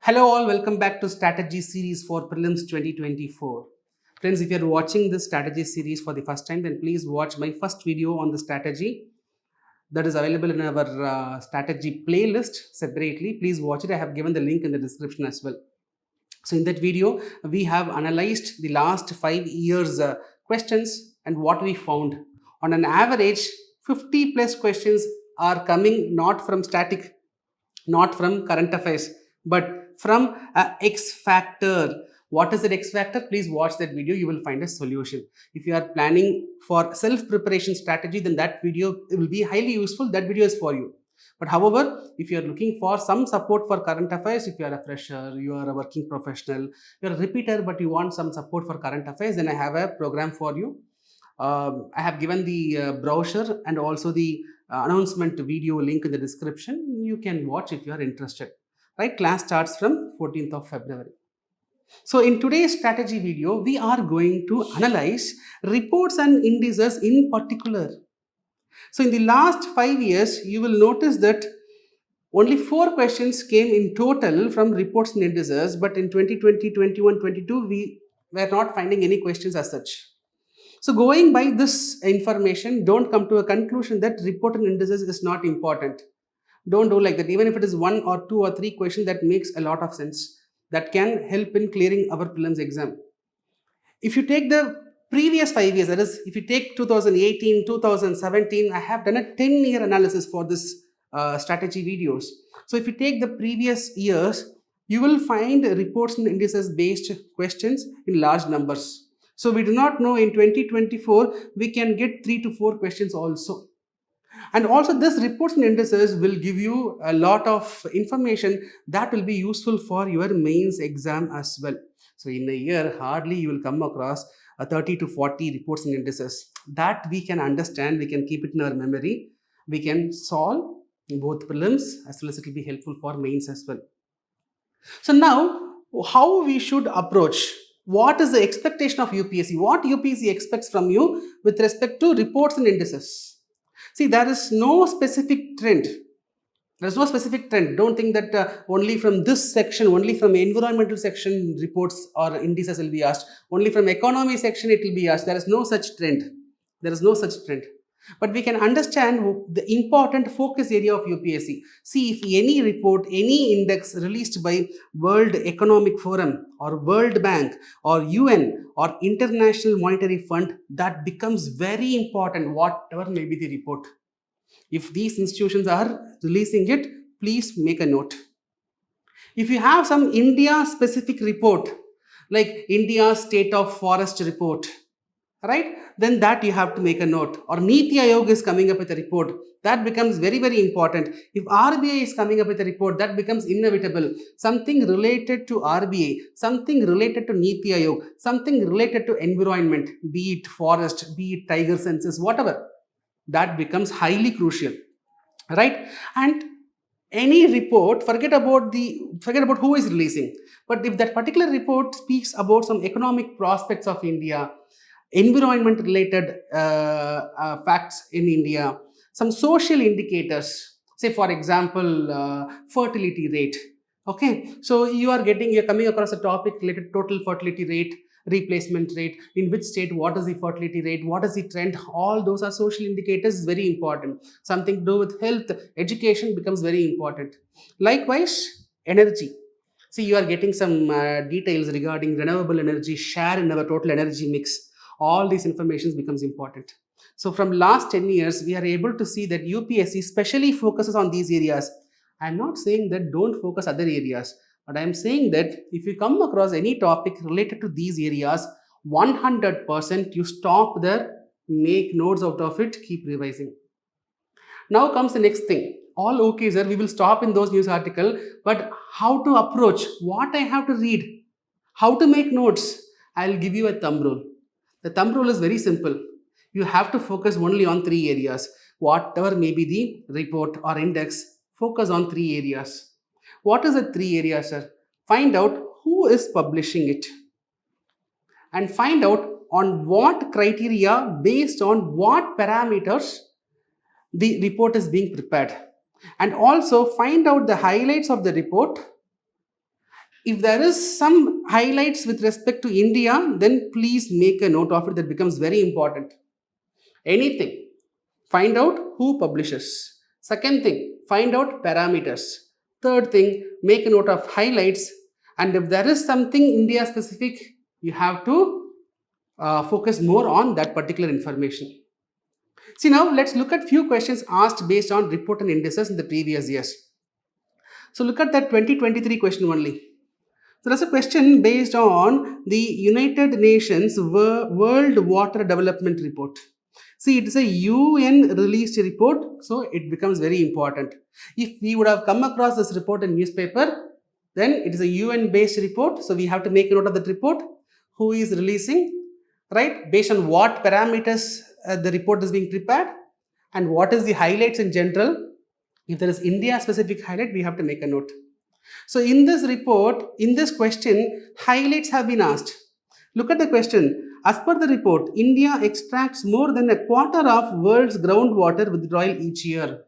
Hello all, welcome back to strategy series for Prelims 2024. Friends, if you're watching this strategy series for the first time, then please watch my first video on the strategy that is available in our strategy playlist separately. Please watch it. I have given the link in the description as well. So in that video, we have analyzed the last 5 years questions and what we found. On an average, 50 plus questions are coming not from static, not from current affairs, but from X factor. What is that X factor? Please watch that video. You will find a solution. If you are planning for self preparation strategy, then that video will be highly useful. That video is for you. But however, if you are looking for some support for current affairs, if you are a fresher, you are a working professional, you are a repeater, but you want some support for current affairs, then I have a program for you. I have given the brochure and also the announcement video link in the description. You can watch if you are interested. Right? Class starts from 14th of February. So in today's strategy video, we are going to analyze reports and indices in particular. So in the last 5 years, you will notice that only 4 questions came in total from reports and indices, but in 2020, 21, 22, we were not finding any questions as such. So going by this information, don't come to a conclusion that report and indices is not important. Don't do like that. Even if it is 1 or 2 or 3 questions, that makes a lot of sense. That can help in clearing our prelims exam. If you take the previous 5 years, that is, if you take 2018, 2017, I have done a 10-year analysis for this strategy videos. So if you take the previous years, you will find reports and indices based questions in large numbers. So we do not know in 2024, we can get 3 to 4 questions also. And also this reports and indices will give you a lot of information that will be useful for your mains exam as well. So in a year, hardly you will come across 30 to 40 reports and indices that we can understand, we can keep it in our memory, we can solve both prelims as well as it will be helpful for mains as well. So now, how we should approach? What is the expectation of UPSC? What UPSC expects from you with respect to reports and indices? See, there is no specific trend. There's no specific trend. Don't think that only from this section, only from environmental section reports or indices will be asked. Only from economy section it will be asked. There is no such trend. There is no such trend. But we can understand the important focus area of UPSC. See, if any report, any index released by World Economic Forum or World Bank or UN or International Monetary Fund, that becomes very important, whatever may be the report. If these institutions are releasing it, please make a note. If you have some India specific report, like India's State of Forest report, right, then that you have to make a note. Or Niti Aayog is coming up with a report, that becomes very, very important. If RBI is coming up with a report, that becomes inevitable. Something related to RBI, something related to Niti Aayog, something related to environment, be it forest, be it tiger census, whatever, that becomes highly crucial, right? And any report, forget about who is releasing, but if that particular report speaks about some economic prospects of India, environment related facts in India, some social indicators, say for example, fertility rate. Okay, so you're coming across a topic related to total fertility rate, replacement rate, in which state, what is the fertility rate, what is the trend, all those are social indicators, very important. Something to do with health, education becomes very important. Likewise, energy. See, you are getting some details regarding renewable energy share in our total energy mix. All these information becomes important. So from last 10 years, we are able to see that UPSC specially focuses on these areas. I'm not saying that don't focus other areas, but I'm saying that if you come across any topic related to these areas, 100% you stop there, make notes out of it, keep revising. Now comes the next thing. All okay, sir, we will stop in those news article, but how to approach, what I have to read, how to make notes, I'll give you a thumb rule. The thumb rule is very simple. You have to focus only on 3 areas. Whatever may be the report or index, focus on 3 areas. What is the 3 areas, sir? Find out who is publishing it and find out on what criteria, based on what parameters the report is being prepared. And also find out the highlights of the report If there is some highlights with respect to India, then please make a note of it. That becomes very important. Anything, find out who publishes. Second thing, find out parameters. Third thing, make a note of highlights. And if there is something India specific, you have to focus more on that particular information. See, now let's look at few questions asked based on report and indices in the previous years. So look at that 2023 question only. So there's a question based on the United Nations World Water Development Report. See, it is a UN released report, so it becomes very important. If we would have come across this report in newspaper, then it is a UN based report, so we have to make a note of that report. Who is releasing, right? Based on what parameters the report is being prepared, and what is the highlights in general. If there is India specific highlight, we have to make a note. So in this report, in this question, highlights have been asked. Look at the question. As per the report, India extracts more than a quarter of world's groundwater withdrawal each year.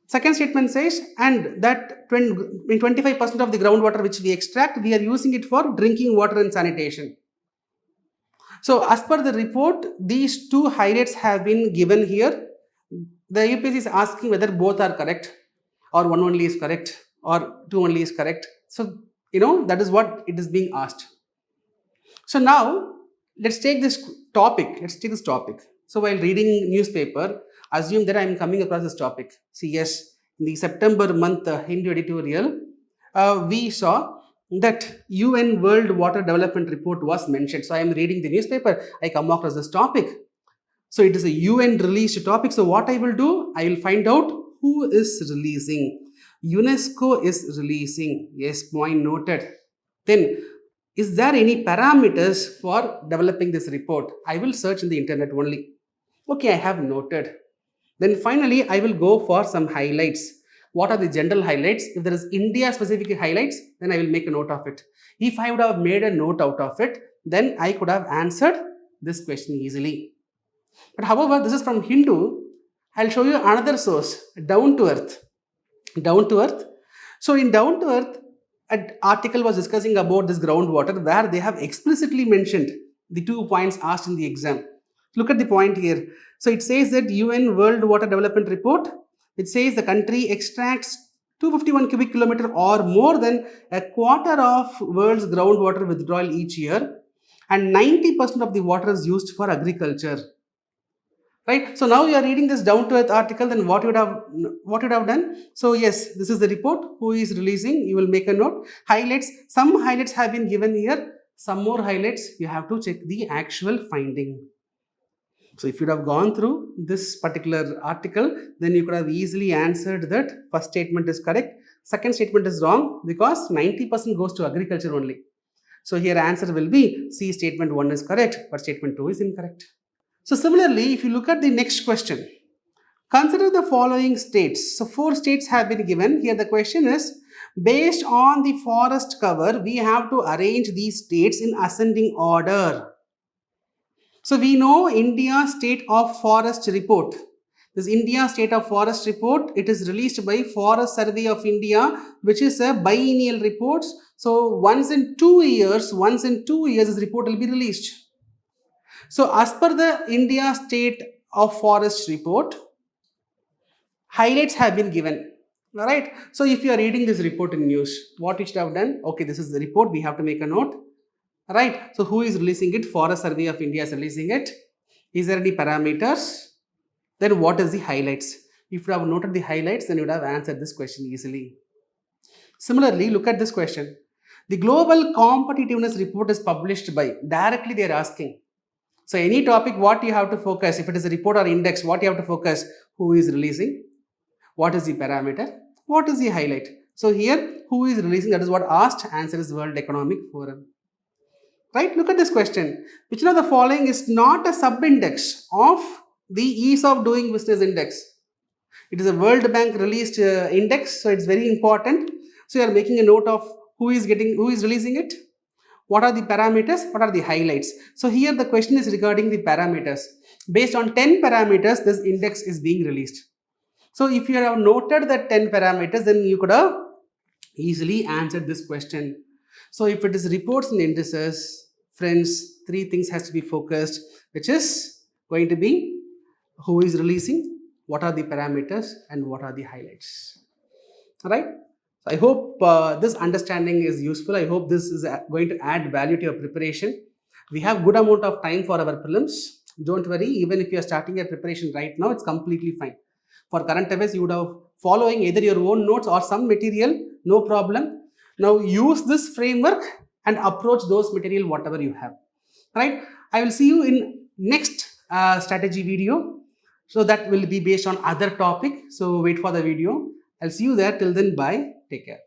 Second statement says, and that 25% of the groundwater which we extract, we are using it for drinking water and sanitation. So as per the report, these two highlights have been given here. The UPSC is asking whether both are correct or one only is correct or two only is correct. So, that is what it is being asked. So now, let's take this topic. So while reading newspaper, assume that I am coming across this topic. See, yes, in the September month Hindu editorial, we saw that UN World Water Development Report was mentioned. So I am reading the newspaper, I come across this topic. So it is a UN released topic. So what I will do, I will find out who is releasing. UNESCO is releasing. Yes, point noted. Then, is there any parameters for developing this report? I will search in the internet only. Okay, I have noted. Then finally, I will go for some highlights. What are the general highlights? If there is India specific highlights, then I will make a note of it. If I would have made a note out of it, then I could have answered this question easily. But however, this is from Hindu. I'll show you another source, Down to Earth. Down to Earth. So in Down to Earth, an article was discussing about this groundwater where they have explicitly mentioned the 2 points asked in the exam. Look at the point here. So it says that UN World Water Development Report, it says the country extracts 251 cubic kilometer or more than a quarter of world's groundwater withdrawal each year, and 90% of the water is used for agriculture. Right? So now you are reading this down to earth article, then what you would have done? So yes, this is the report. Who is releasing? You will make a note. Highlights. Some highlights have been given here. Some more highlights. You have to check the actual finding. So if you would have gone through this particular article, then you could have easily answered that first statement is correct. Second statement is wrong because 90% goes to agriculture only. So here answer will be C, statement 1 is correct, but statement 2 is incorrect. So similarly, if you look at the next question, consider the following states. So 4 states have been given. Here the question is, based on the forest cover, we have to arrange these states in ascending order. So we know India State of Forest Report. This India State of Forest Report, it is released by Forest Survey of India, which is a biennial report. So once in 2 years, this report will be released. So as per the India State of Forest Report, highlights have been given. Alright. So if you are reading this report in news, what you should have done? Okay, this is the report, we have to make a note. Right. So who is releasing it? Forest Survey of India is releasing it. Is there any parameters? Then what is the highlights? If you have noted the highlights, then you would have answered this question easily. Similarly, look at this question. The Global Competitiveness Report is published by, directly they are asking. So any topic, what you have to focus, if it is a report or index, what you have to focus, who is releasing, what is the parameter, what is the highlight. So here, who is releasing, that is what asked, answer is World Economic Forum. Right, look at this question. Which one of the following is not a sub-index of the ease of doing business index? It is a World Bank released index, so it's very important. So you are making a note of who is releasing it. What are the parameters? What are the highlights? So here the question is regarding the parameters. Based on 10 parameters, this index is being released. So if you have noted the 10 parameters, then you could have easily answered this question. So if it is reports and indices, friends, three things has to be focused, which is going to be who is releasing, what are the parameters, and what are the highlights. All right. So I hope this understanding is useful. I hope this is going to add value to your preparation. We have good amount of time for our prelims. Don't worry, even if you are starting your preparation right now, it's completely fine. For current affairs, you would have following either your own notes or some material, no problem. Now use this framework and approach those material whatever you have. Right? I will see you in next strategy video. So that will be based on other topic. So wait for the video. I'll see you there. Till then, bye. Take care.